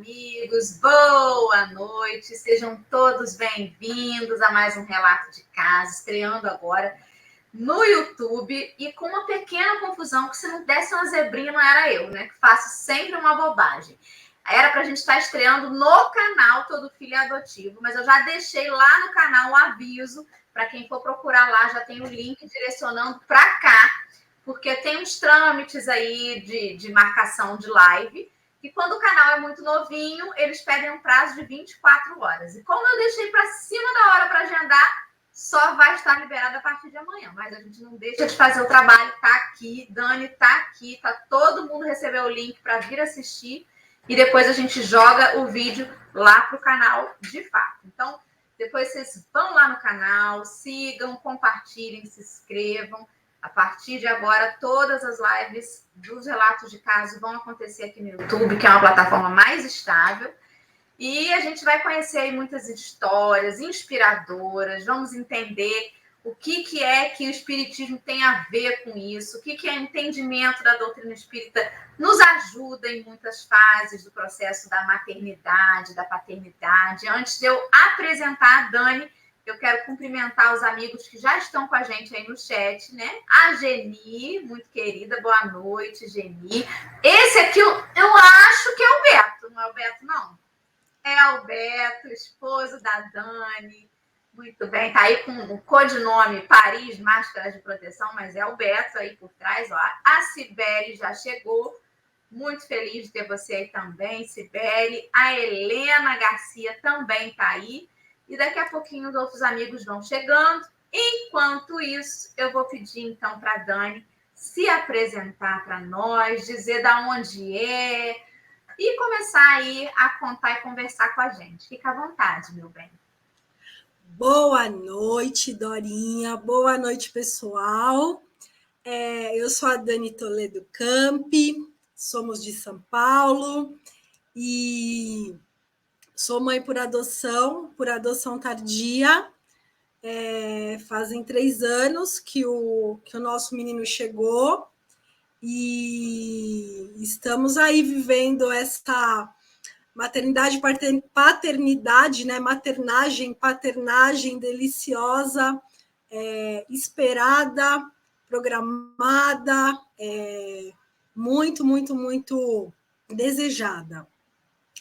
amigos, boa noite, sejam todos bem-vindos a mais um Relato de Casa, estreando agora no YouTube e com uma pequena confusão, que se não desse uma zebrinha não era eu, né? Que faço sempre uma bobagem. Era para a gente estar estreando no canal Todo Filho é Adotivo, mas eu já deixei lá no canal o aviso, para quem for procurar lá, já tem o link direcionando para cá, porque tem uns trâmites aí de marcação de live, e quando o canal é muito novinho, eles pedem um prazo de 24 horas. E como eu deixei para cima da hora para agendar, só vai estar liberado a partir de amanhã. Mas a gente não deixa de fazer o trabalho, tá aqui, Dani tá aqui, tá todo mundo recebeu o link para vir assistir, e depois a gente joga o vídeo lá para o canal de fato. Então, depois vocês vão lá no canal, sigam, compartilhem, se inscrevam. A partir de agora, todas as lives dos relatos de caso vão acontecer aqui no YouTube, que é uma plataforma mais estável. E a gente vai conhecer aí muitas histórias inspiradoras, vamos entender o que é que o Espiritismo tem a ver com isso, o que é entendimento da doutrina espírita, nos ajuda em muitas fases do processo da maternidade, da paternidade. Antes de eu apresentar a Dani, eu quero cumprimentar os amigos que já estão com a gente aí no chat, né? A Geni, muito querida, boa noite, Geni. Esse aqui eu acho que é o Beto, não é o Beto, não? É o Beto, esposo da Dani. Muito bem, tá aí com o codinome Paris Máscaras de Proteção, mas é o Beto aí por trás, ó. A Cibele já chegou. Muito feliz de ter você aí também, Cibele. A Helena Garcia também tá aí. E daqui a pouquinho os outros amigos vão chegando. Enquanto isso, eu vou pedir então para a Dani se apresentar para nós, dizer da onde é e começar aí a contar e conversar com a gente. Fica à vontade, meu bem. Boa noite, Dorinha. Boa noite, pessoal. Eu sou a Dani Toledo Campi, somos de São Paulo e sou mãe por adoção tardia. Fazem 3 anos que o nosso menino chegou e estamos aí vivendo essa maternidade, paternidade, né? Maternagem, paternagem deliciosa, esperada, programada, muito, muito, muito desejada.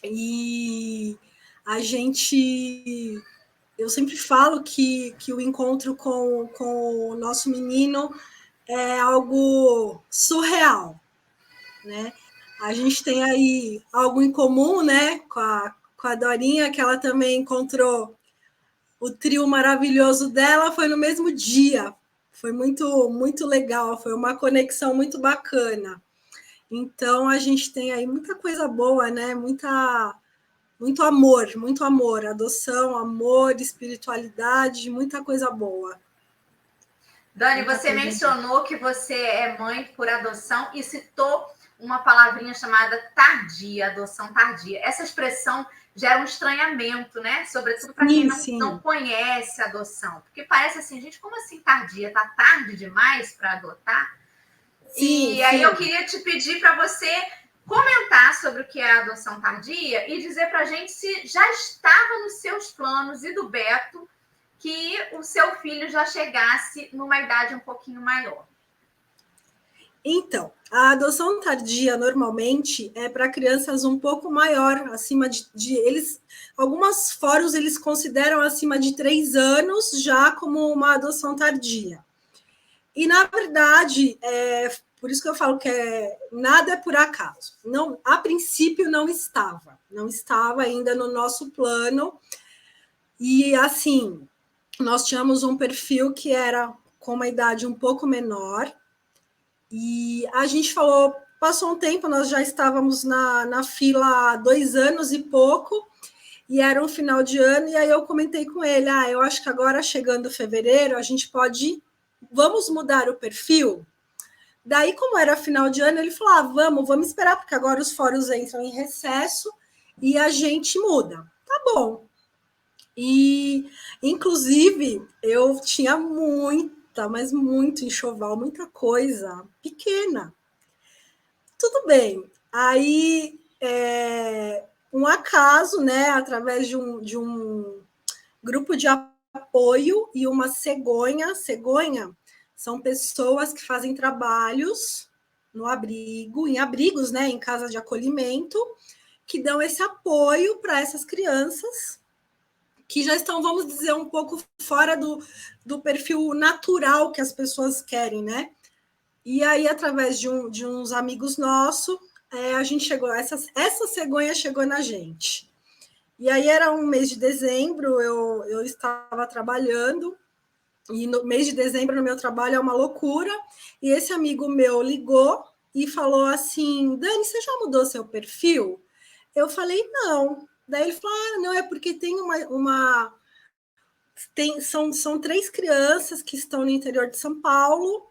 E eu sempre falo que o encontro com o nosso menino é algo surreal, né? A gente tem aí algo em comum, né, com a Dorinha, que ela também encontrou o trio maravilhoso dela, foi no mesmo dia. Foi muito, muito legal, foi uma conexão muito bacana. Então, a gente tem aí muita coisa boa, né? Muito amor, adoção, amor, espiritualidade, muita coisa boa. Dani, você mencionou que você é mãe por adoção e citou uma palavrinha chamada tardia, adoção tardia. Essa expressão gera um estranhamento, né? Sobretudo para quem não conhece a adoção. Porque parece assim, gente, como assim tardia? Tá tarde demais para adotar? E aí eu queria te pedir para você comentar sobre o que é a adoção tardia e dizer para a gente se já estava nos seus planos e do Beto que o seu filho já chegasse numa idade um pouquinho maior. Então, a adoção tardia normalmente é para crianças um pouco maior, acima de eles. Alguns fóruns eles consideram acima de 3 anos já como uma adoção tardia. E, na verdade, por isso que eu falo que nada é por acaso. Não, a princípio não estava ainda no nosso plano. E, assim, nós tínhamos um perfil que era com uma idade um pouco menor, e a gente falou, passou um tempo, nós já estávamos na fila há 2 anos e pouco, e era um final de ano, e aí eu comentei com ele, eu acho que agora, chegando fevereiro, a gente vamos mudar o perfil? Daí, como era final de ano, ele falou, vamos esperar, porque agora os fóruns entram em recesso, e a gente muda. Tá bom. E, inclusive, eu tinha mas muito enxoval, muita coisa pequena. Tudo bem. Aí um acaso, né, através de um grupo de apoio e uma cegonha. Cegonha são pessoas que fazem trabalhos no abrigo, em abrigos, né, em casa de acolhimento, que dão esse apoio para essas crianças que já estão, vamos dizer, um pouco fora do perfil natural que as pessoas querem, né? E aí, através de uns amigos nossos, a gente chegou, essa cegonha chegou na gente. E aí era um mês de dezembro, eu estava trabalhando, e no mês de dezembro no meu trabalho é uma loucura, e esse amigo meu ligou e falou assim, Dani, você já mudou seu perfil? Eu falei, não. Daí ele falou, não, é porque tem são 3 crianças que estão no interior de São Paulo,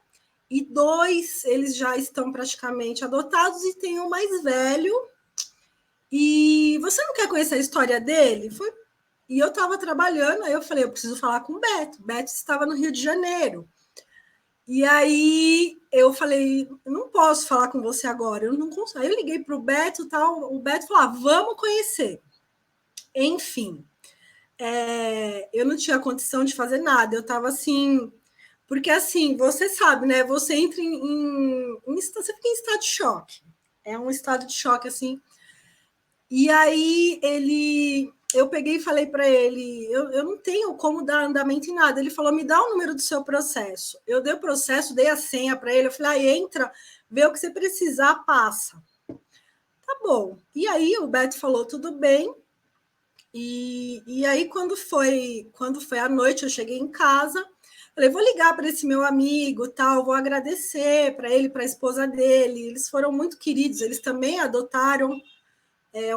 e 2 eles já estão praticamente adotados, e tem um mais velho. E você não quer conhecer a história dele? E eu estava trabalhando, aí eu falei, eu preciso falar com o Beto. Beto estava no Rio de Janeiro. E aí eu falei, não posso falar com você agora, eu não consigo. Aí eu liguei para o Beto, tal, o Beto falou, vamos conhecer. Enfim, eu não tinha condição de fazer nada, eu estava assim, porque assim, você sabe, né? Você entra você fica em estado de choque. É um estado de choque, assim. E aí eu peguei e falei para ele, eu não tenho como dar andamento em nada. Ele falou, me dá o número do seu processo. Eu dei o processo, dei a senha para ele, eu falei, entra, vê o que você precisar, passa. Tá bom. E aí o Beto falou, tudo bem. E aí, quando foi à noite, eu cheguei em casa, falei, vou ligar para esse meu amigo, tal, vou agradecer para ele, para a esposa dele. Eles foram muito queridos, eles também adotaram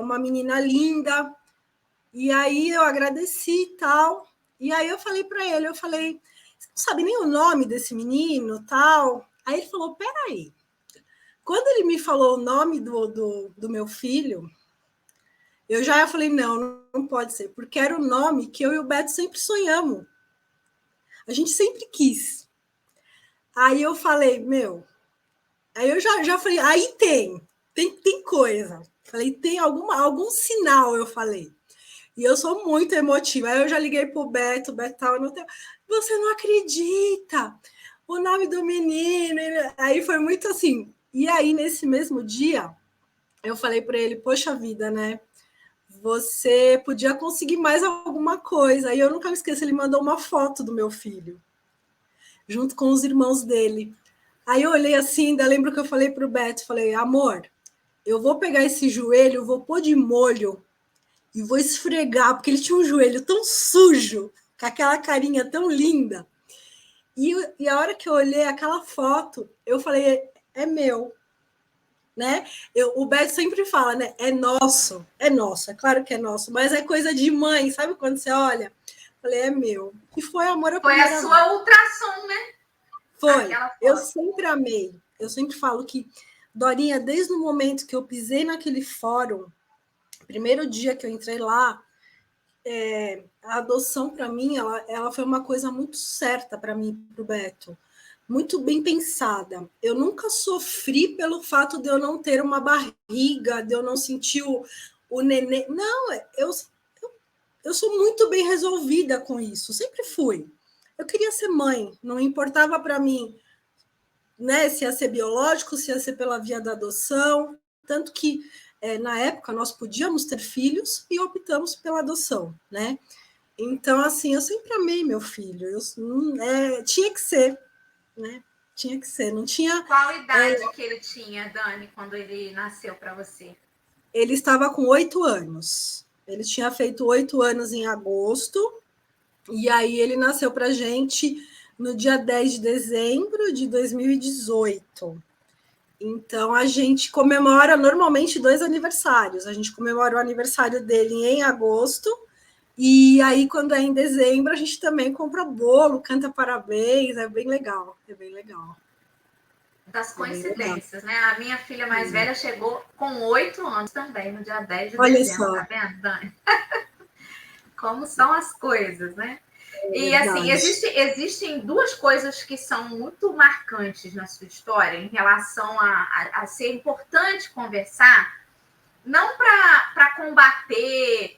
uma menina linda. E aí eu agradeci e tal. E aí eu falei para ele, você não sabe nem o nome desse menino, tal. Aí ele falou, peraí. Quando ele me falou o nome do meu filho, eu já falei, não pode ser, porque era o nome que eu e o Beto sempre sonhamos. A gente sempre quis. Aí eu falei, aí eu já falei, aí tem coisa. Falei, tem algum sinal, eu falei. E eu sou muito emotiva. Aí eu já liguei pro Beto, o Beto estava no hotel. Você não acredita! O nome do menino. Aí foi muito assim. E aí, nesse mesmo dia, eu falei para ele, poxa vida, né? Você podia conseguir mais alguma coisa. Aí eu nunca me esqueço, ele mandou uma foto do meu filho, junto com os irmãos dele. Aí eu olhei assim, ainda lembro que eu falei para o Beto, falei, amor, eu vou pegar esse joelho, vou pôr de molho e vou esfregar, porque ele tinha um joelho tão sujo, com aquela carinha tão linda. E a hora que eu olhei aquela foto, eu falei, é meu. Né? O Beto sempre fala, né? É nosso, é claro que é nosso, mas é coisa de mãe, sabe quando você olha? Falei, é meu. E foi amor à primeira vez. Foi a sua ultrassom, né? Foi. Eu sempre amei. Eu sempre falo que, Dorinha, desde o momento que eu pisei naquele fórum, primeiro dia que eu entrei lá, a adoção, para mim, ela foi uma coisa muito certa para mim, para o Beto. Muito bem pensada. Eu nunca sofri pelo fato de eu não ter uma barriga, de eu não sentir o neném. Não, eu sou muito bem resolvida com isso. Sempre fui. Eu queria ser mãe. Não importava para mim, né, se ia ser biológico, se ia ser pela via da adoção. Tanto que, na época, nós podíamos ter filhos e optamos pela adoção, né? Então, assim, eu sempre amei meu filho. Tinha que ser, né? Tinha que ser, não tinha. Qual idade que ele tinha, Dani, quando ele nasceu para você? Ele estava com 8 anos. Ele tinha feito 8 anos em agosto, e aí ele nasceu para a gente no dia 10 de dezembro de 2018. Então, a gente comemora normalmente 2 aniversários. A gente comemora o aniversário dele em agosto, e aí, quando é em dezembro, a gente também compra bolo, canta parabéns, é bem legal, é bem legal. Das coincidências, né? A minha filha mais velha chegou com 8 anos também, no dia 10 de dezembro, só. Tá vendo, Dani? Como são as coisas, né? E assim, existem 2 coisas que são muito marcantes na sua história em relação a ser importante conversar, não para combater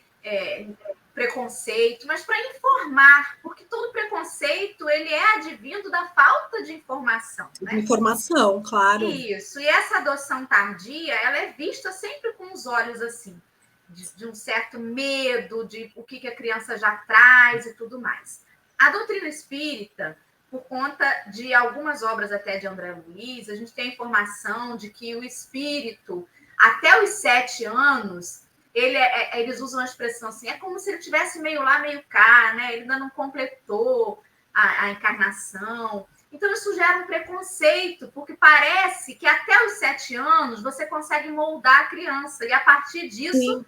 preconceito, mas para informar, porque todo preconceito ele é advindo da falta de informação, né? Informação, claro. Isso, e essa adoção tardia, ela é vista sempre com os olhos assim, de um certo medo, de o que a criança já traz e tudo mais. A doutrina espírita, por conta de algumas obras até de André Luiz, a gente tem a informação de que o espírito, até os 7 anos, eles usam a expressão assim, é como se ele tivesse meio lá, meio cá, né? Ele ainda não completou a encarnação. Então, isso gera um preconceito, porque parece que até os 7 anos você consegue moldar a criança, e a partir disso, sim,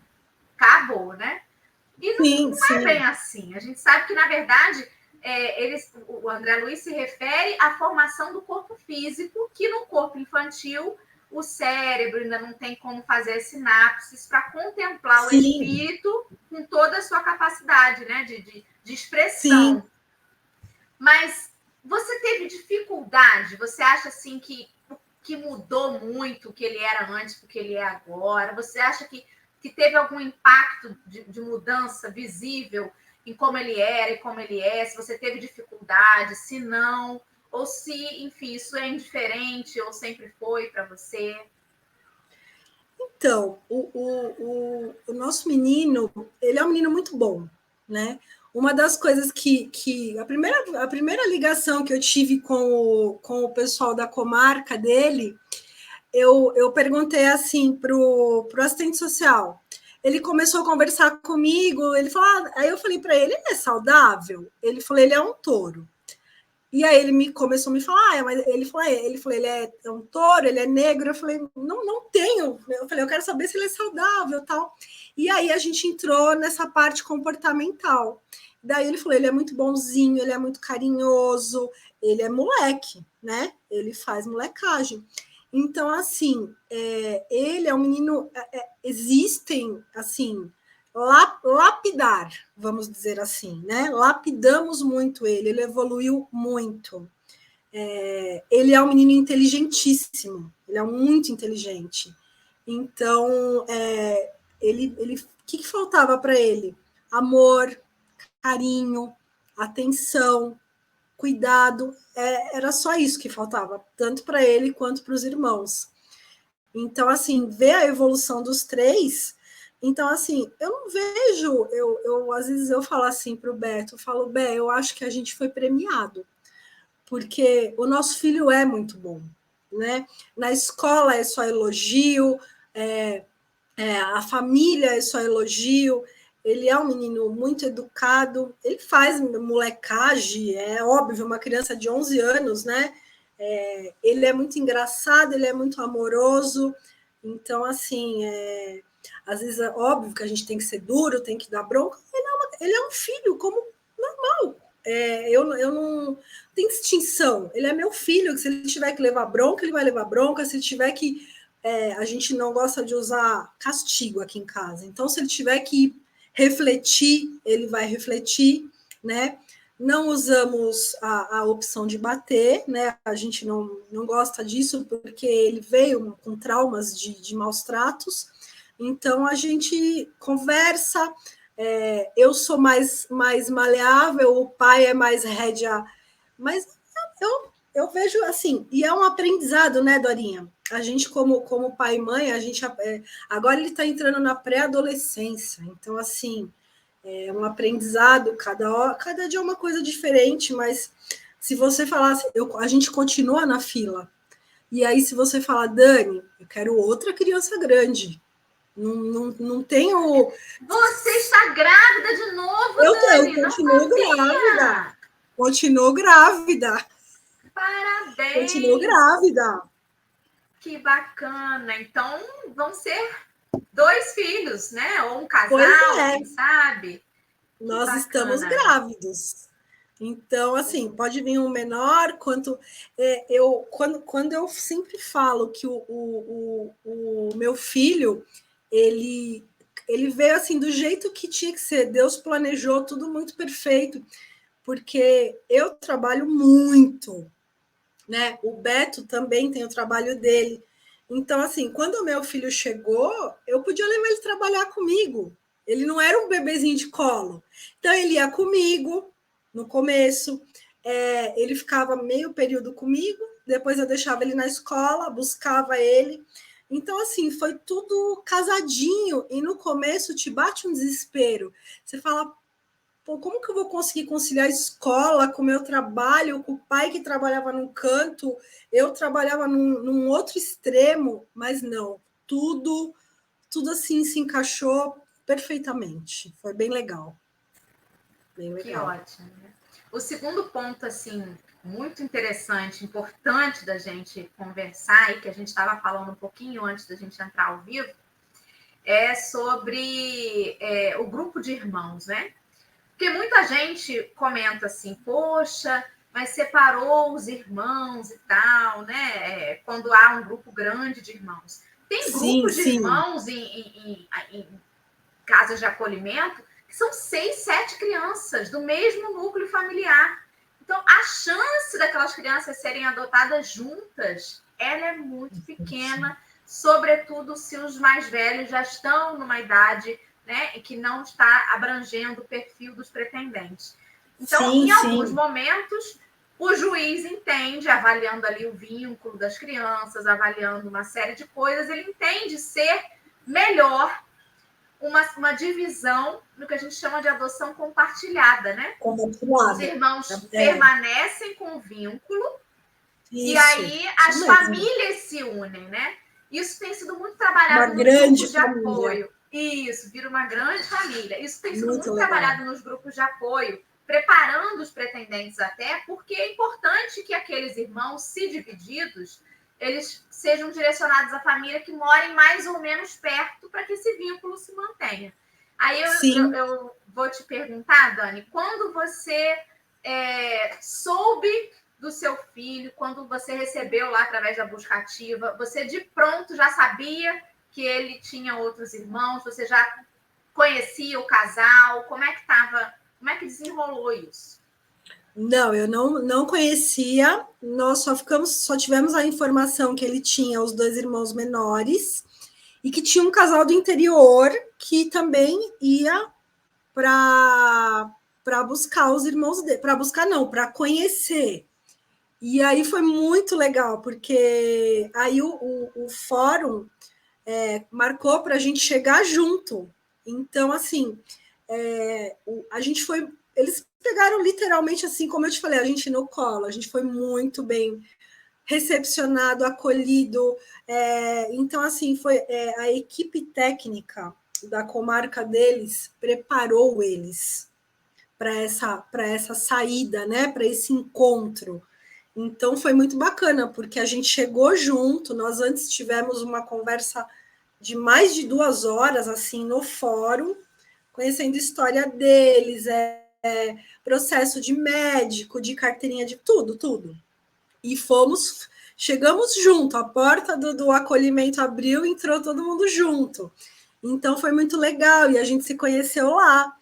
acabou, né? E não é bem assim. A gente sabe que, na verdade, o André Luiz se refere à formação do corpo físico, que no corpo infantil o cérebro ainda não tem como fazer sinapses para contemplar, sim, o espírito com toda a sua capacidade, né, de expressão. Sim. Mas você teve dificuldade? Você acha assim que mudou muito o que ele era antes do que ele é agora? Você acha que teve algum impacto de mudança visível em como ele era e como ele é? Se você teve dificuldade, se não, ou se, enfim, isso é indiferente ou sempre foi para você? Então, o nosso menino, ele é um menino muito bom, né? Uma das coisas que a primeira ligação que eu tive com o pessoal da comarca dele, eu perguntei assim para o assistente social. Ele começou a conversar comigo, ele falou, aí eu falei para ele, ele é saudável? Ele falou, ele é um touro. E aí ele começou a me falar, mas ele falou, ele é um touro, ele é negro. Eu falei, não tenho. Eu falei, eu quero saber se ele é saudável, tal. E aí a gente entrou nessa parte comportamental. Daí ele falou, ele é muito bonzinho, ele é muito carinhoso, ele é moleque, né? Ele faz molecagem. Então, assim, ele é um menino. Existem, assim, lapidar, vamos dizer assim, né? Lapidamos muito ele evoluiu muito. Ele é um menino inteligentíssimo, ele é muito inteligente. Então, o que faltava para ele? Amor, carinho, atenção, cuidado. Era só isso que faltava, tanto para ele quanto para os irmãos. Então, assim, ver a evolução dos 3. Então, assim, eu não vejo, às vezes eu falo assim para o Beto, eu falo, Bé, eu acho que a gente foi premiado, porque o nosso filho é muito bom, né? Na escola é só elogio, a família é só elogio, ele é um menino muito educado, ele faz molecagem, é óbvio, uma criança de 11 anos, né? Ele é muito engraçado, ele é muito amoroso, então, assim, às vezes é óbvio que a gente tem que ser duro, tem que dar bronca, ele é um filho como normal, eu não tem distinção, ele é meu filho, se ele tiver que levar bronca, ele vai levar bronca, se ele tiver que a gente não gosta de usar castigo aqui em casa. Então, se ele tiver que refletir, ele vai refletir, né? Não usamos a opção de bater, né? A gente não gosta disso porque ele veio com traumas de maus tratos. Então, a gente conversa. Eu sou mais maleável, o pai é mais rédea. Mas eu vejo assim, e é um aprendizado, né, Dorinha? A gente, como pai e mãe, agora ele está entrando na pré-adolescência, então, assim, é um aprendizado, cada dia é uma coisa diferente, mas se você falasse, a gente continua na fila, e aí se você falar, Dani, eu quero outra criança grande, não tenho... Você está grávida de novo, Dani? Eu continuo grávida. Continuo grávida. Parabéns! Continuo grávida. Que bacana! Então, vão ser 2 filhos, né? Ou um casal, quem sabe? Nós estamos grávidos. Então, assim, pode vir um menor, quando eu sempre falo que o meu filho, ele veio assim do jeito que tinha que ser. Deus planejou tudo muito perfeito, porque eu trabalho muito, né? O Beto também tem o trabalho dele. Então, assim, quando o meu filho chegou, eu podia levar ele trabalhar comigo. Ele não era um bebezinho de colo. Então, ele ia comigo no começo, ele ficava meio período comigo, depois eu deixava ele na escola, buscava ele. Então, assim, foi tudo casadinho, e no começo te bate um desespero. Você fala, pô, como que eu vou conseguir conciliar a escola com o meu trabalho, com o pai que trabalhava num canto, eu trabalhava num outro extremo, mas não, tudo assim se encaixou perfeitamente. Foi bem legal. Bem Que legal. ótimo. Né? O segundo ponto, assim, muito interessante, importante da gente conversar, e que a gente estava falando um pouquinho antes da gente entrar ao vivo, é sobre o grupo de irmãos, né? Porque muita gente comenta assim, poxa, mas separou os irmãos e tal, né? Quando há um grupo grande de irmãos. Tem Sim, grupos de sim. irmãos em casas de acolhimento que são 6, 7 crianças do mesmo núcleo familiar. Então, a chance daquelas crianças serem adotadas juntas, ela é muito pequena, sobretudo se os mais velhos já estão numa idade, né, que não está abrangendo o perfil dos pretendentes. Então, Sim, em alguns sim. momentos, o juiz entende, avaliando ali o vínculo das crianças, avaliando uma série de coisas, ele entende ser melhor uma divisão no que a gente chama de adoção compartilhada, né? Os Compartilhada. irmãos É, permanecem com o vínculo e aí isso as mesmo. famílias se unem, né? Isso tem sido muito Uma trabalhado nos grande grupos de família. apoio. Isso, vira uma grande família. Isso tem sido Muito muito legal. trabalhado nos grupos de apoio, preparando os pretendentes até, porque é importante que aqueles irmãos, se divididos, eles sejam direcionados à família que morem mais ou menos perto para que esse vínculo se mantenha. Aí Sim. eu vou te perguntar, Dani, quando você soube do seu filho, quando você recebeu lá através da busca ativa, você de pronto já sabia que ele tinha outros irmãos, você já conhecia o casal, como é que estava, como é que desenrolou isso? Não, eu não conhecia. Nós só tivemos a informação que ele tinha os dois irmãos menores e que tinha um casal do interior que também ia para buscar os irmãos dele, para buscar não, para conhecer. E aí foi muito legal, porque aí o fórum marcou para a gente chegar junto. Então, assim, a gente foi. Eles pegaram literalmente assim, como eu te falei, a gente no colo, a gente foi muito bem recepcionado, acolhido. Então, assim, foi a equipe técnica da comarca deles preparou eles para essa saída, né? Para esse encontro. Então foi muito bacana, porque a gente chegou junto, nós antes tivemos uma conversa de mais de 2 horas, assim, no fórum, conhecendo a história deles, processo de médico, de carteirinha, de tudo. E chegamos junto, a porta do acolhimento abriu e entrou todo mundo junto. Então foi muito legal, e a gente se conheceu lá.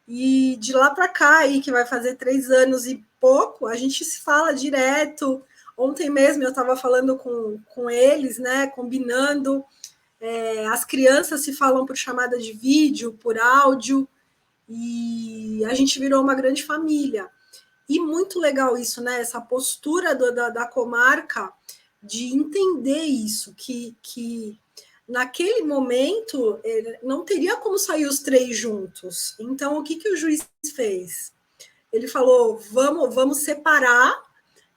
E de lá para cá, aí, que vai fazer 3 anos e pouco, a gente se fala direto. Ontem mesmo eu estava falando com eles, né, combinando. As crianças se falam por chamada de vídeo, por áudio, e a gente virou uma grande família. E muito legal isso, né? Essa postura da comarca de entender isso, que naquele momento não teria como sair os três juntos. Então, o que o juiz fez? Ele falou: vamos separar.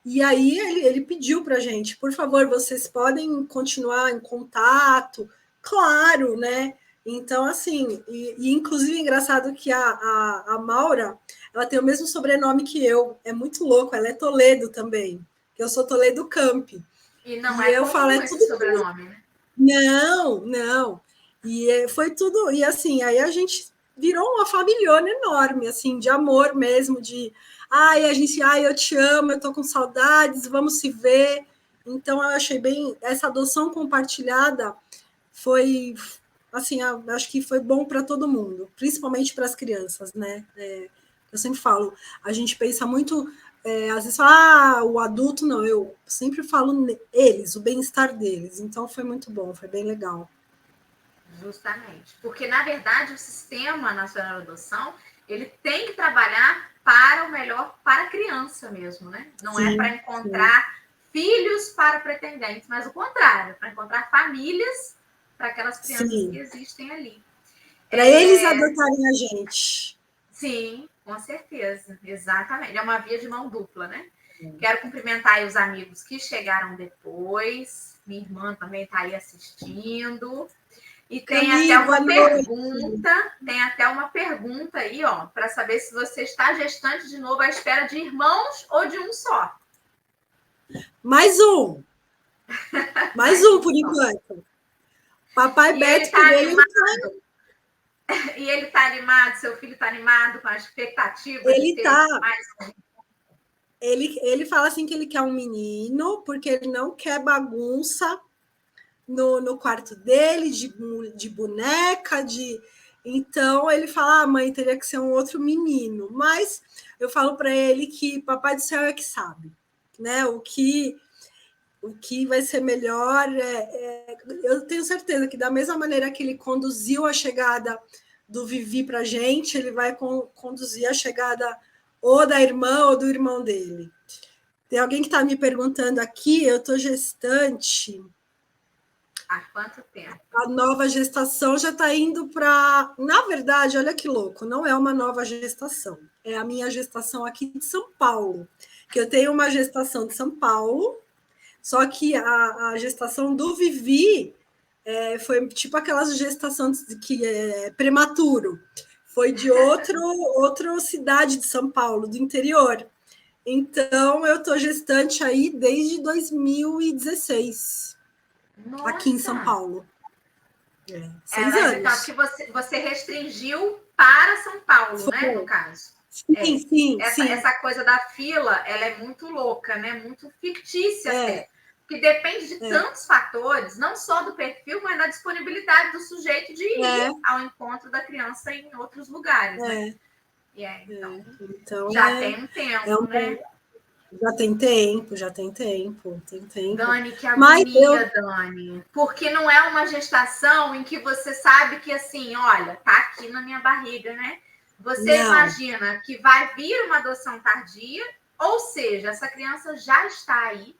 E aí ele pediu para a gente, por favor, vocês podem continuar em contato, claro, né? Então, assim, inclusive é engraçado que a Maura, ela tem o mesmo sobrenome que eu, é muito louco, ela é Toledo também, que eu sou Toledo Camp. E não E é eu falo, comum é esse tudo. sobrenome, né? Não. E foi tudo. E assim, aí a gente virou uma familhona enorme, assim, de amor mesmo, de a gente, eu te amo, eu tô com saudades, vamos se ver. Então eu achei bem essa adoção compartilhada foi assim, acho que foi bom para todo mundo, principalmente para as crianças, né? Eu sempre falo, a gente pensa muito às vezes fala, o adulto não, eu sempre falo eles, o bem-estar deles. Então foi muito bom, foi bem legal. Justamente. Porque, na verdade, o Sistema Nacional de Adoção, ele tem que trabalhar para o melhor para a criança mesmo, né? Não é para encontrar filhos para pretendentes, mas o contrário, para encontrar famílias para aquelas crianças que existem ali. Para eles adotarem a gente. Sim, com certeza, exatamente. É uma via de mão dupla, né? Quero cumprimentar aí os amigos que chegaram depois. Minha irmã também está aí assistindo. E tem até uma pergunta aí, ó, para saber se você está gestante de novo à espera de irmãos ou de um só. Mais um. Mais um, por enquanto. Papai Beto tá animado. E ele está animado, seu filho está animado com a expectativa de ter mais um. Ele fala assim que ele quer um menino, porque ele não quer bagunça no quarto dele, de boneca, Então, ele fala, mãe, teria que ser um outro menino. Mas eu falo para ele que Papai do Céu é que sabe, né? O que vai ser melhor. Eu tenho certeza que, da mesma maneira que ele conduziu a chegada do Vivi para a gente, ele vai conduzir a chegada ou da irmã ou do irmão dele. Tem alguém que está me perguntando aqui, eu estou gestante. Há quanto tempo? A nova gestação já está indo para... Na verdade, olha que louco, não é uma nova gestação. É a minha gestação aqui de São Paulo. Que eu tenho uma gestação de São Paulo, só que a gestação do Vivi foi tipo aquelas gestações que é prematuro. Foi de outra cidade de São Paulo, do interior. Então, eu estou gestante aí desde 2016. Nossa. Aqui em São Paulo. 6 anos. Então, que você restringiu para São Paulo, né, no caso. Sim. Essa coisa da fila, ela é muito louca, né? Muito fictícia até. Porque depende de tantos fatores, não só do perfil, mas da disponibilidade do sujeito de ir ao encontro da criança em outros lugares, né? Então já tem um tempo, né? Já tem tempo. Dani, que agonia, Dani. Porque não é uma gestação em que você sabe que, assim, olha, tá aqui na minha barriga, né? Você imagina que vai vir uma adoção tardia, ou seja, essa criança já está aí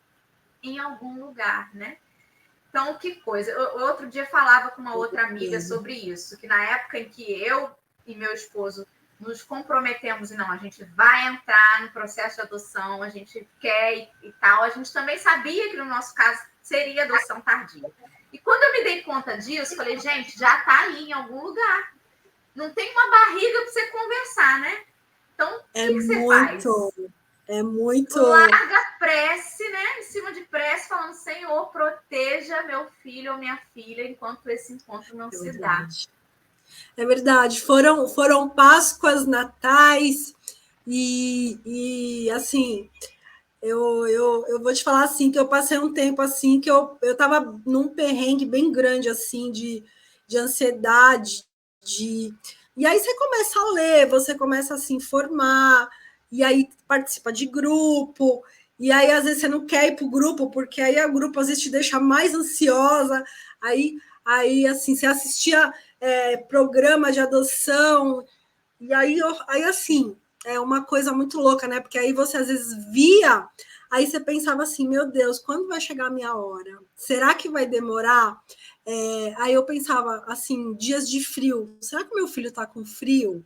em algum lugar, né? Então, que coisa. Outro dia falava com uma outra amiga sobre isso, que na época em que eu e meu esposo nos comprometemos e não, a gente vai entrar no processo de adoção, a gente quer e tal, a gente também sabia que no nosso caso seria adoção tardia. E quando eu me dei conta disso, falei, gente, já está aí em algum lugar. Não tem uma barriga para você conversar, né? Então, o que você faz? É muito... Larga prece, né? Em cima de prece, falando, Senhor, proteja meu filho ou minha filha enquanto esse encontro não se dá. É verdade. Foram Páscoas, Natais e assim... Eu vou te falar assim, que eu passei um tempo assim, que eu estava num perrengue bem grande, assim, de ansiedade, E aí você começa a ler, você começa a se informar, e aí participa de grupo, e aí às vezes você não quer ir para o grupo, porque aí o grupo às vezes te deixa mais ansiosa, aí assim, você assistia programa de adoção, e aí assim, é uma coisa muito louca, né? Porque aí você às vezes via, aí você pensava assim, meu Deus, quando vai chegar a minha hora? Será que vai demorar? Aí eu pensava assim, dias de frio, será que meu filho tá com frio?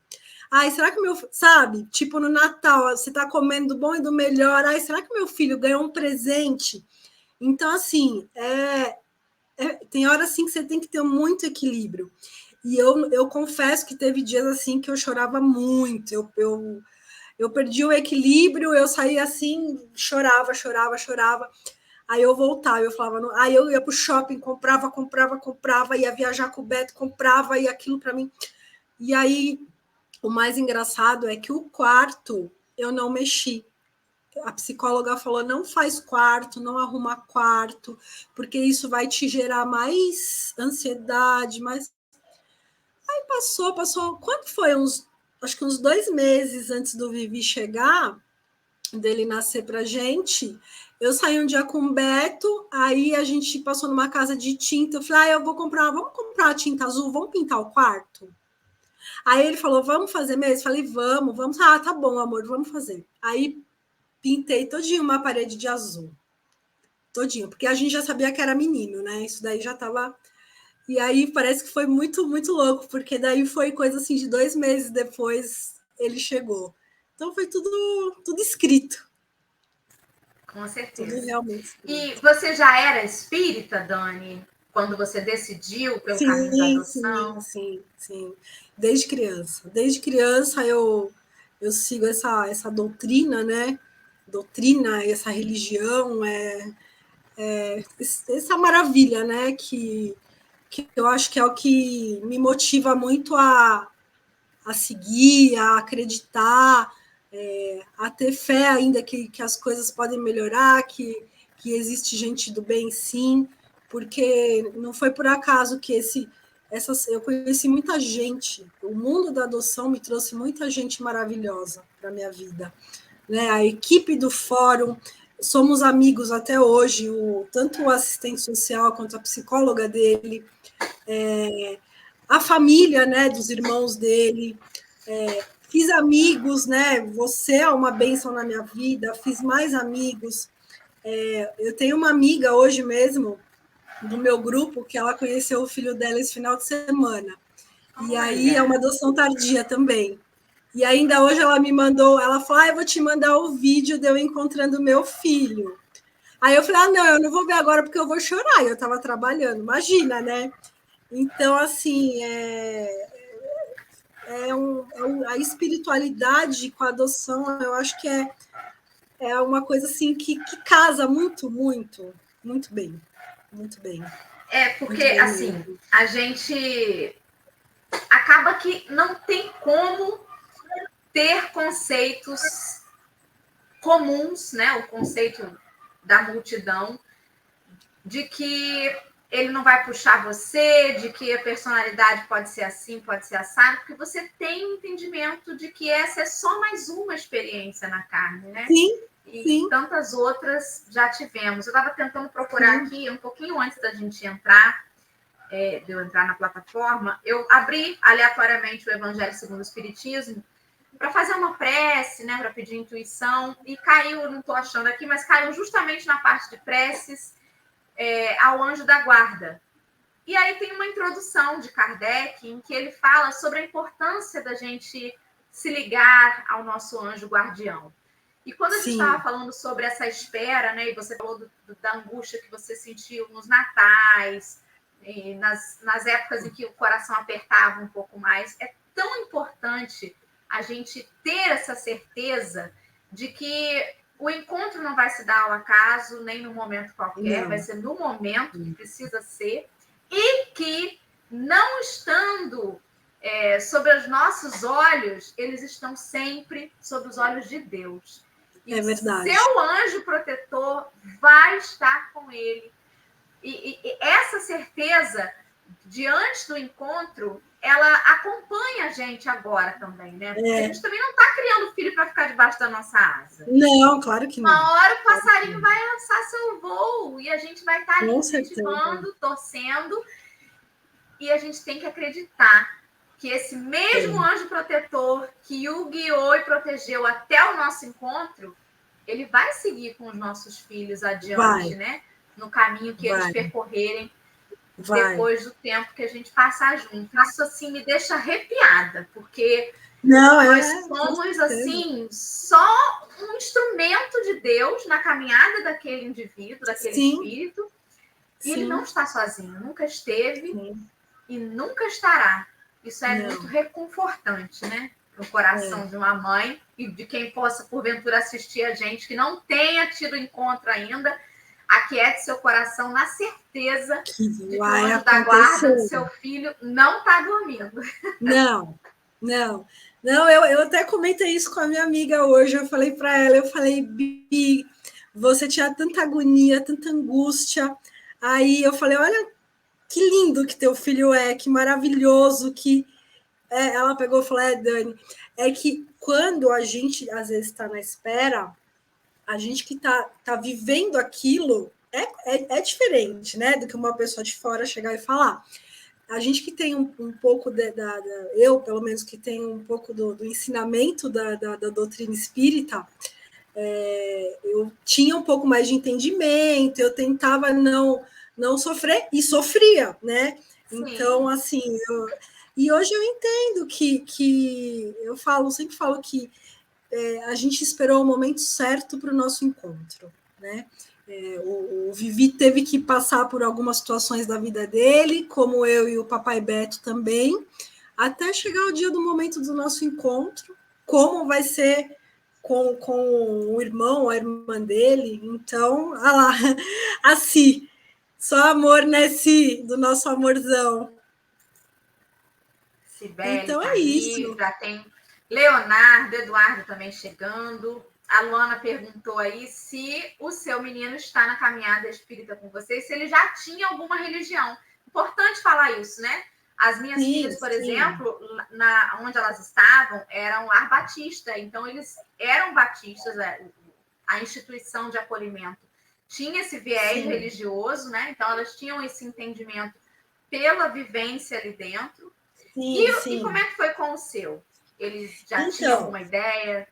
Ai, será que sabe? Tipo no Natal, você tá comendo do bom e do melhor. Ai, será que meu filho ganhou um presente? Então, assim, tem hora assim que você tem que ter muito equilíbrio. E eu confesso que teve dias assim que eu chorava muito. Eu perdi o equilíbrio, eu saía assim, chorava. Aí eu voltava, eu falava, aí eu ia para o shopping, comprava, ia viajar com o Beto, comprava, e aquilo para mim. E aí, o mais engraçado é que o quarto eu não mexi. A psicóloga falou, não faz quarto, não arruma quarto, porque isso vai te gerar mais ansiedade, mais... Aí passou, quanto foi? Acho que uns 2 meses antes do Vivi chegar, dele nascer pra gente, eu saí um dia com o Beto, aí a gente passou numa casa de tinta, eu falei, vamos comprar uma tinta azul, vamos pintar o quarto? Aí ele falou, vamos fazer mesmo? Eu falei, vamos. Ah, tá bom, amor, vamos fazer. Aí pintei todinho uma parede de azul. Todinho, porque a gente já sabia que era menino, né? Isso daí já estava. E aí parece que foi muito, muito louco, porque daí foi coisa assim de 2 meses depois ele chegou. Então foi tudo escrito. Com certeza. Tudo realmente escrito. E você já era espírita, Dani, quando você decidiu pelo caminho da adoção? Sim. Desde criança. Desde criança eu sigo essa doutrina, né? Doutrina, essa religião, essa maravilha, né? Que eu acho que é o que me motiva muito a seguir, a acreditar, a ter fé ainda que as coisas podem melhorar, que existe gente do bem, sim, porque não foi por acaso que eu conheci muita gente. O mundo da adoção me trouxe muita gente maravilhosa para a minha vida. Né? A equipe do fórum, somos amigos até hoje, tanto o assistente social quanto a psicóloga dele, a família, né, dos irmãos dele, fiz amigos, né? Você é uma bênção na minha vida, fiz mais amigos. Eu tenho uma amiga hoje mesmo, do meu grupo, que ela conheceu o filho dela esse final de semana. E aí é uma adoção tardia também. E ainda hoje ela me mandou, ela falou, eu vou te mandar o vídeo de eu encontrando meu filho. Aí eu falei, não, eu não vou ver agora porque eu vou chorar. Eu estava trabalhando, imagina, né? Então, assim, a espiritualidade com a adoção, eu acho que é uma coisa assim que casa muito, muito, muito bem. Muito bem. Porque, assim, a gente acaba que não tem como ter conceitos comuns, né? O conceito da multidão, de que ele não vai puxar você, de que a personalidade pode ser assim, pode ser assado, porque você tem um entendimento de que essa é só mais uma experiência na carne, né? Sim. E tantas outras já tivemos. Eu estava tentando procurar aqui, um pouquinho antes da gente entrar, de eu entrar na plataforma, eu abri aleatoriamente o Evangelho segundo o Espiritismo para fazer uma prece, né, para pedir intuição, e caiu, não estou achando aqui, mas caiu justamente na parte de preces ao anjo da guarda. E aí tem uma introdução de Kardec em que ele fala sobre a importância da gente se ligar ao nosso anjo guardião. E quando a gente estava falando sobre essa espera, né, e você falou da angústia que você sentiu nos natais, e nas épocas em que o coração apertava um pouco mais, é tão importante a gente ter essa certeza de que o encontro não vai se dar ao acaso, nem no momento qualquer, vai ser no momento que precisa ser, e que, não estando sobre os nossos olhos, eles estão sempre sob os olhos de Deus. E verdade. Seu anjo protetor vai estar com ele. E essa certeza, diante do encontro, ela acompanha a gente agora também, né? Porque a gente também não está criando filho para ficar debaixo da nossa asa. Não, claro que não. Uma hora o passarinho vai lançar seu voo e a gente vai estar ali incentivando, torcendo. E a gente tem que acreditar que esse mesmo anjo protetor que o guiou e protegeu até o nosso encontro, ele vai seguir com os nossos filhos adiante, né? No caminho que eles percorrerem depois do tempo que a gente passar junto. Isso, assim, me deixa arrepiada, porque nós somos, assim, só um instrumento de Deus na caminhada daquele indivíduo, daquele espírito, e ele não está sozinho, nunca esteve e nunca estará. Isso é muito reconfortante, né? No coração de uma mãe e de quem possa, porventura, assistir a gente, que não tenha tido encontro ainda, aquiete seu coração na certeza de que o anjo da guarda do seu filho não está dormindo. Não, eu até comentei isso com a minha amiga hoje, eu falei para ela, Bi, você tinha tanta agonia, tanta angústia, aí eu falei, olha que lindo que teu filho que maravilhoso, que ela pegou e falou, Dani, é que quando a gente às vezes está na espera, A gente que tá vivendo aquilo é diferente, né? Do que uma pessoa de fora chegar e falar. A gente que tem um pouco eu, pelo menos, que tenho um pouco do ensinamento da doutrina espírita, eu tinha um pouco mais de entendimento, eu tentava não sofrer e sofria, né? Então, Sim. assim, e hoje eu entendo que eu sempre falo que a gente esperou o momento certo para o nosso encontro, né? O Vivi teve que passar por algumas situações da vida dele, como eu e o Papai Beto também, até chegar o dia do momento do nosso encontro, como vai ser com o irmão, a irmã dele. Então, olha lá, assim, só amor nesse do nosso amorzão. Sibeli Então está é aí, isso. já tem Leonardo, Eduardo também chegando. A Luana perguntou aí se o seu menino está na caminhada espírita com vocês, se ele já tinha alguma religião. Importante falar isso, né? As minhas Sim, filhas, por sim, exemplo, onde elas estavam, era um lar batista, então eles eram batistas, a instituição de acolhimento tinha esse viés sim. religioso, né? Então elas tinham esse entendimento pela vivência ali dentro. Sim, E como sim. é que foi com o seu? Ele já tinha Então, alguma ideia?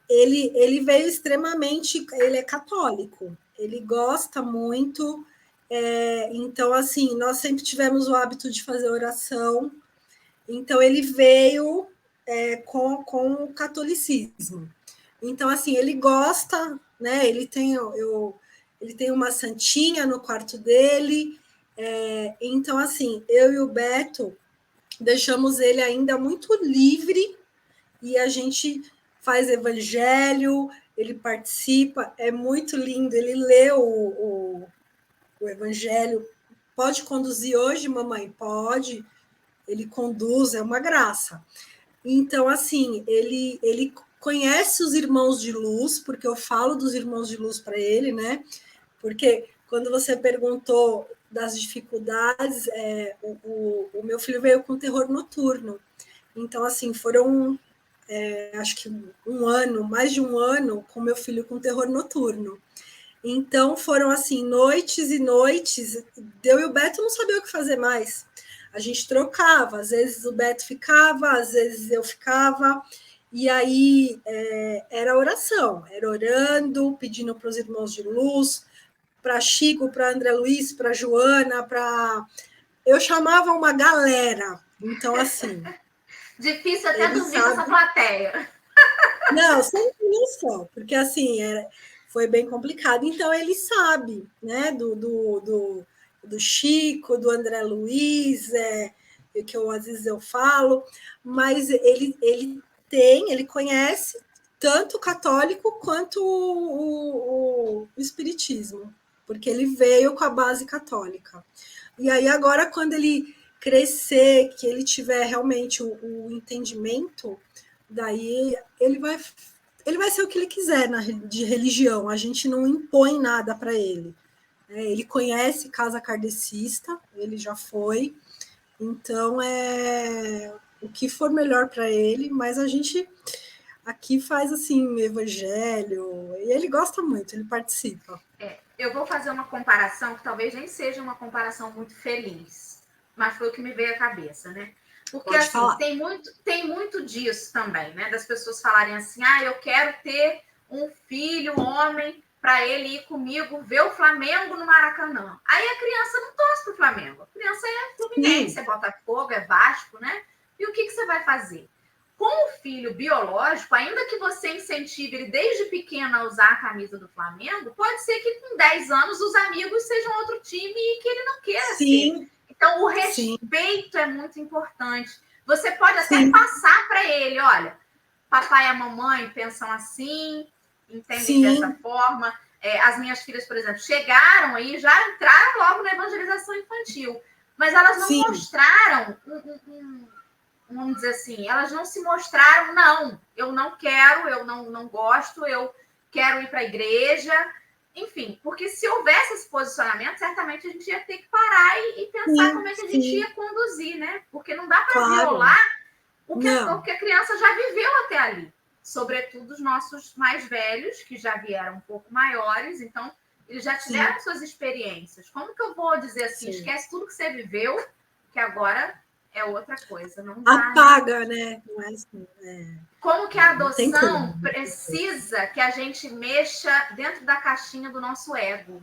ele veio extremamente, ele é católico, ele gosta muito, então assim, nós sempre tivemos o hábito de fazer oração, então ele veio com o catolicismo. Então assim, ele gosta, né? Ele tem uma santinha no quarto dele, então assim, eu e o Beto deixamos ele ainda muito livre e a gente faz evangelho, ele participa, é muito lindo, ele lê o evangelho. Pode conduzir hoje, mamãe? Pode. Ele conduz, é uma graça. Então, assim, ele conhece os irmãos de luz, porque eu falo dos irmãos de luz para ele, né? Porque quando você perguntou das dificuldades, o meu filho veio com terror noturno. Então, assim, foram acho que um ano, mais de um ano, com meu filho com terror noturno. Então foram assim, noites e noites. Eu e o Beto não sabia o que fazer mais. A gente trocava, às vezes o Beto ficava, às vezes eu ficava. E aí era oração, era orando, pedindo para os irmãos de luz, para Chico, para André Luiz, para Joana, para. Eu chamava uma galera. Então, assim, Difícil até ele dormir com essa sabe. plateia. Não, não só, porque assim, foi bem complicado. Então ele sabe, né, do Chico, do André Luiz, que eu às vezes eu falo, mas ele conhece tanto o católico quanto o espiritismo, porque ele veio com a base católica. E aí agora, quando ele crescer, que ele tiver realmente o entendimento, daí ele vai ser o que ele quiser de religião. A gente não impõe nada para ele. Ele conhece casa kardecista, ele já foi. Então é o que for melhor para ele, mas a gente aqui faz assim evangelho e ele gosta muito, ele participa. Eu vou fazer uma comparação que talvez nem seja uma comparação muito feliz, mas foi o que me veio à cabeça, né? Porque, Pode assim, falar. tem muito disso também, né? Das pessoas falarem assim, eu quero ter um filho, homem, para ele ir comigo ver o Flamengo no Maracanã. Aí a criança não torce pro Flamengo. A criança é Fluminense, Sim, é Botafogo, é Vasco, né? E o que você vai fazer? Com o filho biológico, ainda que você incentive ele desde pequeno a usar a camisa do Flamengo, pode ser que com 10 anos os amigos sejam outro time e que ele não queira ser. sim, Então, o sim, respeito é muito importante. Você pode até sim, passar para ele: olha, papai e a mamãe pensam assim, entendem dessa sim, forma. As minhas filhas, por exemplo, chegaram aí, já entraram logo na evangelização infantil, mas elas não sim, mostraram vamos dizer assim, elas não se mostraram, não, eu não quero, eu não gosto, eu quero ir para a igreja, enfim, porque se houvesse esse posicionamento, certamente a gente ia ter que parar e pensar sim, como é que a gente sim, ia conduzir, né? Porque não dá para claro. violar o Não, que a criança já viveu até ali. sobretudo os nossos mais velhos, que já vieram um pouco maiores, então eles já tiveram suas experiências. Como que eu vou dizer assim, esquece tudo que você viveu, que agora é outra coisa? Não dá, apaga, né? Não é assim, Como que a adoção precisa que a gente mexa dentro da caixinha do nosso ego?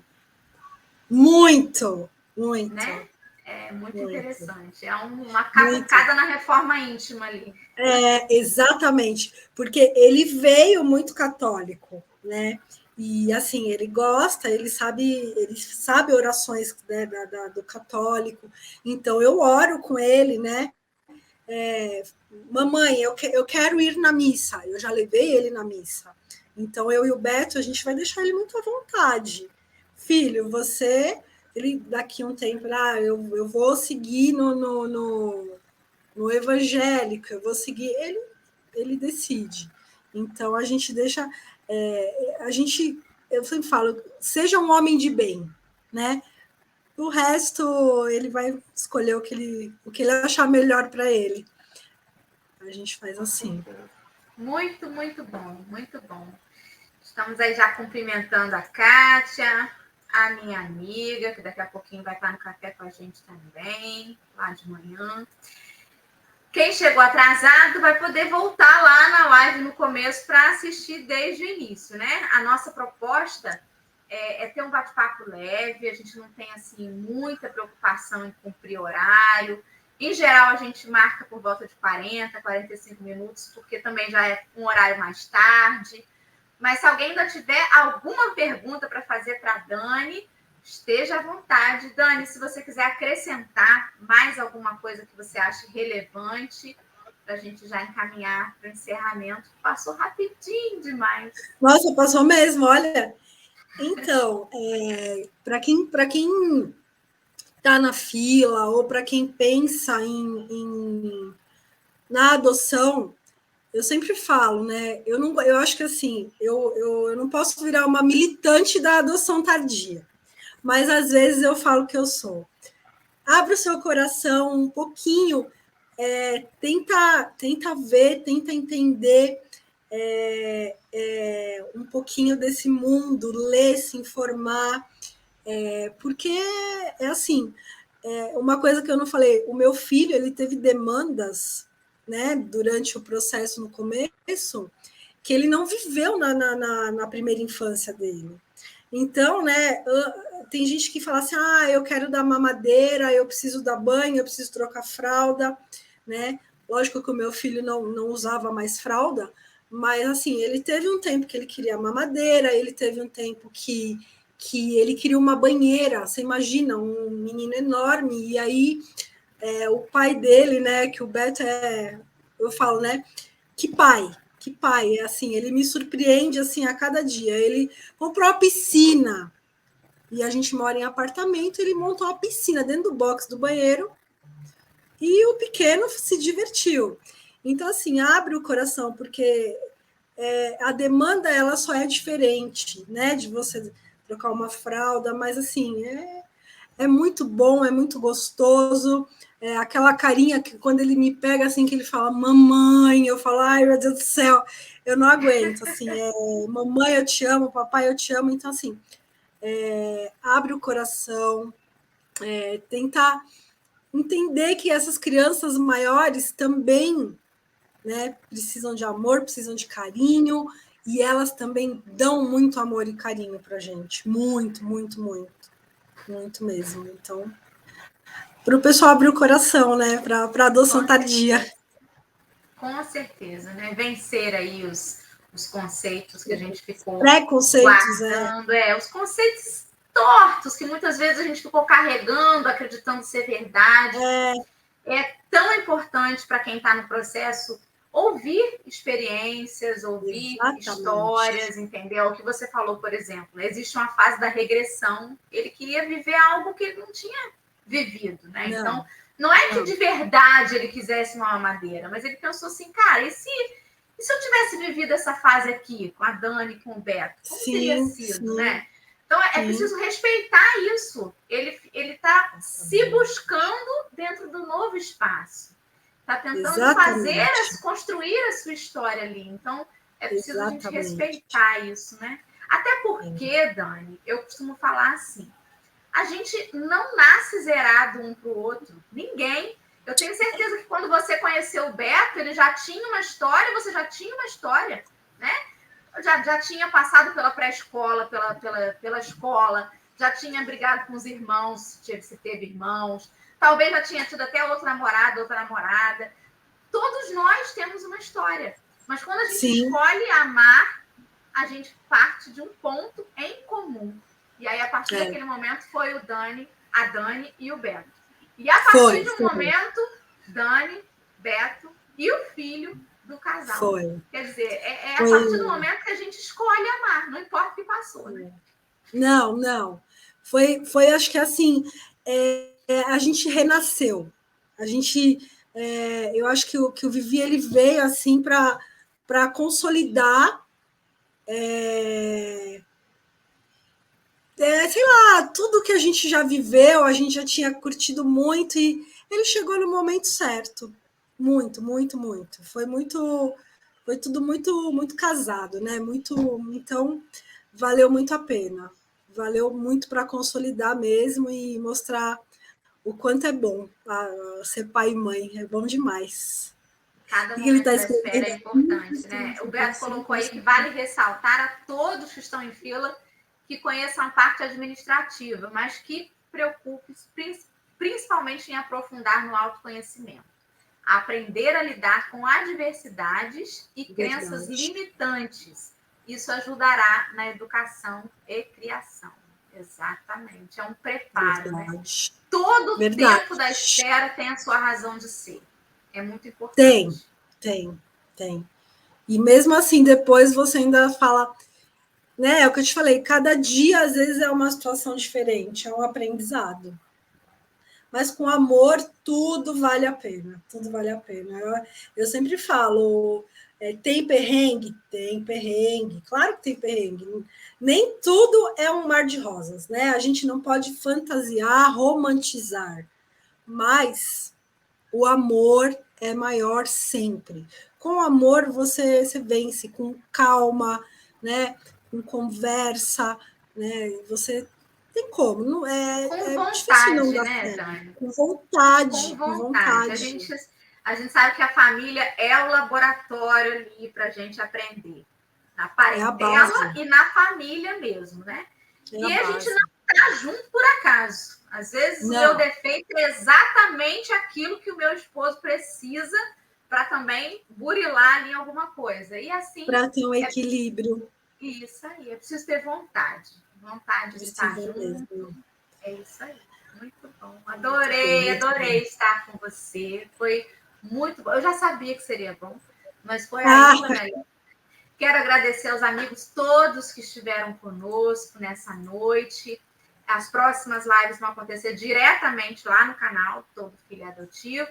Muito, muito. Né? É muito interessante. É uma cavucada na reforma íntima ali. Exatamente, porque ele veio muito católico, né? E assim, ele gosta, ele sabe orações, né, do católico, então eu oro com ele, né? Mamãe, eu quero ir na missa, eu já levei ele na missa. Então eu e o Beto, a gente vai deixar ele muito à vontade. Filho, ele daqui a um tempo, eu vou seguir no evangélico, eu vou seguir, ele decide. Então a gente deixa, eu sempre falo, seja um homem de bem, né? O resto ele vai escolher o que ele achar melhor para ele. A gente faz assim. Muito, muito bom, muito bom. Estamos aí já cumprimentando a Kátia, a minha amiga, que daqui a pouquinho vai estar no café com a gente também, lá de manhã. Quem chegou atrasado vai poder voltar lá na live no começo para assistir desde o início, né? A nossa proposta é ter um bate-papo leve, a gente não tem assim muita preocupação em cumprir horário. Em geral, a gente marca por volta de 40, 45 minutos, porque também já é um horário mais tarde. Mas se alguém ainda tiver alguma pergunta para fazer para a Dani, esteja à vontade. Dani, se você quiser acrescentar mais alguma coisa que você ache relevante, para a gente já encaminhar para o encerramento. Passou rapidinho demais. Nossa, passou mesmo, olha. Então, para quem está na fila ou para quem pensa na adoção, eu sempre falo, né? Eu acho que assim, eu não posso virar uma militante da adoção tardia, mas às vezes eu falo que eu sou. Abre o seu coração um pouquinho, tenta ver, tenta entender um pouquinho desse mundo, ler, se informar, porque é assim, uma coisa que eu não falei, o meu filho ele teve demandas, né, durante o processo no começo, que ele não viveu na primeira infância dele. Então, né, tem gente que fala assim, eu quero dar mamadeira, eu preciso dar banho, eu preciso trocar fralda, né? Lógico que o meu filho não usava mais fralda, mas assim, ele teve um tempo que ele queria mamadeira, ele teve um tempo que ele queria uma banheira, você imagina, um menino enorme, e aí o pai dele, né, que o Beto eu falo, né, que pai, assim, ele me surpreende, assim, a cada dia, ele comprou uma piscina, e a gente mora em apartamento, ele montou uma piscina dentro do box do banheiro, e o pequeno se divertiu. Então, assim, abre o coração, porque a demanda, ela só é diferente, né, de você trocar uma fralda, mas assim, é muito bom, é muito gostoso, aquela carinha que quando ele me pega assim, que ele fala mamãe, eu falo, ai meu Deus do céu, eu não aguento, assim, mamãe eu te amo, papai eu te amo, então assim, abre o coração, tentar entender que essas crianças maiores também, né, precisam de amor, precisam de carinho, e elas também dão muito amor e carinho para a gente. Muito, muito, muito. Muito mesmo. Então, para o pessoal abrir o coração, né, para a adoção tardia. Com certeza, né? Vencer aí os conceitos que a gente ficou preconceitos, guardando, os conceitos tortos que muitas vezes a gente ficou carregando, acreditando ser verdade. É tão importante para quem está no processo ouvir experiências, ouvir histórias, entendeu? O que você falou, por exemplo, existe uma fase da regressão, ele queria viver algo que ele não tinha vivido, né? Não. Então, não é que de verdade ele quisesse uma mamadeira, mas ele pensou assim, cara, e se eu tivesse vivido essa fase aqui, com a Dani, com o Beto, como teria sido, né? Então, é preciso respeitar isso. Ele está se buscando dentro do novo espaço. Está tentando construir a sua história ali. Então, É preciso a gente Exatamente. respeitar isso, né? Até porque, Dani, eu costumo falar assim, a gente não nasce zerado um para o outro. Ninguém. Eu tenho certeza que quando você conheceu o Beto, ele já tinha uma história, você já tinha uma história, né? Já tinha passado pela pré-escola, pela escola, já tinha brigado com os irmãos, se teve irmãos, talvez já tinha tido até outro namorado, outra namorada. Todos nós temos uma história. Mas quando a gente escolhe amar, a gente parte de um ponto em comum. E aí, a partir daquele momento, foi o Dani, a Dani e o Beto. E a partir de um momento, Dani, Beto e o filho do casal. Quer dizer, é a partir do momento que a gente escolhe amar, não importa o que passou, né? Não. Foi acho que assim, a gente renasceu. A gente, eu acho que o Vivi ele veio assim para consolidar, sei lá, tudo que a gente já viveu, a gente já tinha curtido muito e ele chegou no momento certo. Muito. Foi tudo muito casado, né? Então valeu muito a pena. Valeu muito para consolidar mesmo e mostrar o quanto é bom ser pai e mãe. É bom demais. Cada E ele momento está da espera é importante, né? O Beto colocou aí que vale ressaltar a todos que estão em fila que conheçam a parte administrativa, mas que preocupe principalmente em aprofundar no autoconhecimento. Aprender a lidar com adversidades e crenças limitantes. Isso ajudará na educação e criação. Exatamente. É um preparo, né? Todo tempo da espera tem a sua razão de ser. É muito importante. Tem. E mesmo assim, depois você ainda fala, né? É o que eu te falei, cada dia às vezes é uma situação diferente, é um aprendizado. Mas com amor, tudo vale a pena. Tudo vale a pena. Eu sempre falo, tem perrengue? Tem perrengue. Claro que tem perrengue. Nem tudo é um mar de rosas, né? A gente não pode fantasiar, romantizar. Mas o amor é maior sempre. Com amor, você vence com calma, né? Com conversa, né? Você tem como, não com difícil não vontade, dar né, certo. Dani? Com vontade, Com vontade. A gente sabe que a família é o laboratório ali para a gente aprender. Na parentela e na família mesmo, né? E a gente não está junto por acaso. Às vezes o meu defeito é exatamente aquilo que o meu esposo precisa para também burilar ali alguma coisa. E assim. Para ter um equilíbrio. Isso aí, é preciso ter vontade. Vontade de estar junto. Mesmo. É isso aí. Muito bom. Adorei estar com você. Foi muito bom. Eu já sabia que seria bom, mas foi ainda melhor. Quero agradecer aos amigos todos que estiveram conosco nessa noite. As próximas lives vão acontecer diretamente lá no canal Todo Filho Adotivo.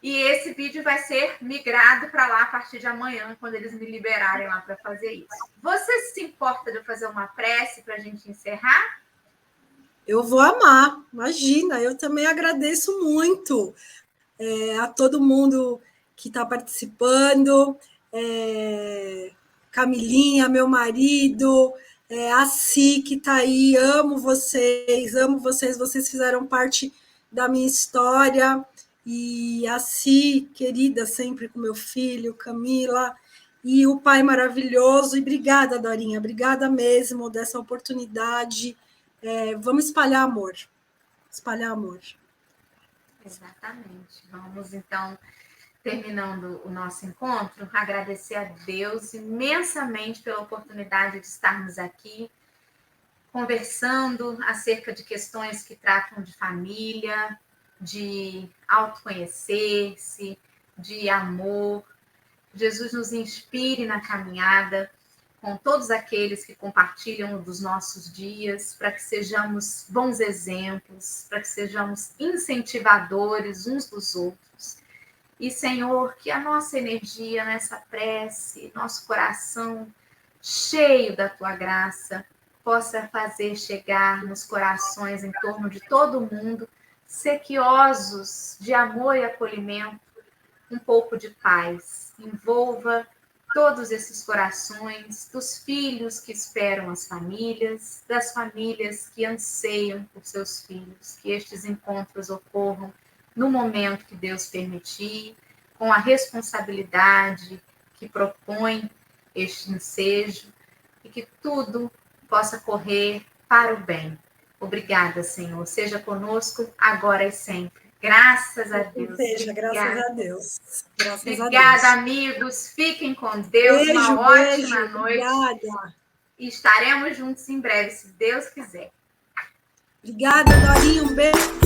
E esse vídeo vai ser migrado para lá a partir de amanhã, quando eles me liberarem lá para fazer isso. Você se importa de eu fazer uma prece para a gente encerrar? Eu vou amar, imagina. Eu também agradeço muito a todo mundo que está participando. Camilinha, meu marido, a Si, que está aí, amo vocês, vocês fizeram parte da minha história, e a Si, querida, sempre com meu filho, Camila, e o pai maravilhoso, e obrigada, Dorinha, obrigada mesmo dessa oportunidade, vamos espalhar amor, Exatamente, vamos então, terminando o nosso encontro, agradecer a Deus imensamente pela oportunidade de estarmos aqui, conversando acerca de questões que tratam de família, de autoconhecer-se, de amor. Jesus nos inspire na caminhada com todos aqueles que compartilham dos nossos dias, para que sejamos bons exemplos, para que sejamos incentivadores uns dos outros. E, Senhor, que a nossa energia nessa prece, nosso coração cheio da Tua graça, possa fazer chegar nos corações em torno de todo mundo, sequiosos de amor e acolhimento, um pouco de paz. Envolva todos esses corações, dos filhos que esperam as famílias, das famílias que anseiam por seus filhos, que estes encontros ocorram no momento que Deus permitir, com a responsabilidade que propõe este ensejo, e que tudo possa correr para o bem. Obrigada, Senhor. Seja conosco agora e sempre. Graças a Deus. Seja, graças a Deus. Obrigada, amigos. Fiquem com Deus. Beijo, uma ótima noite. Obrigada. E estaremos juntos em breve, se Deus quiser. Obrigada, Dorinha. Um beijo.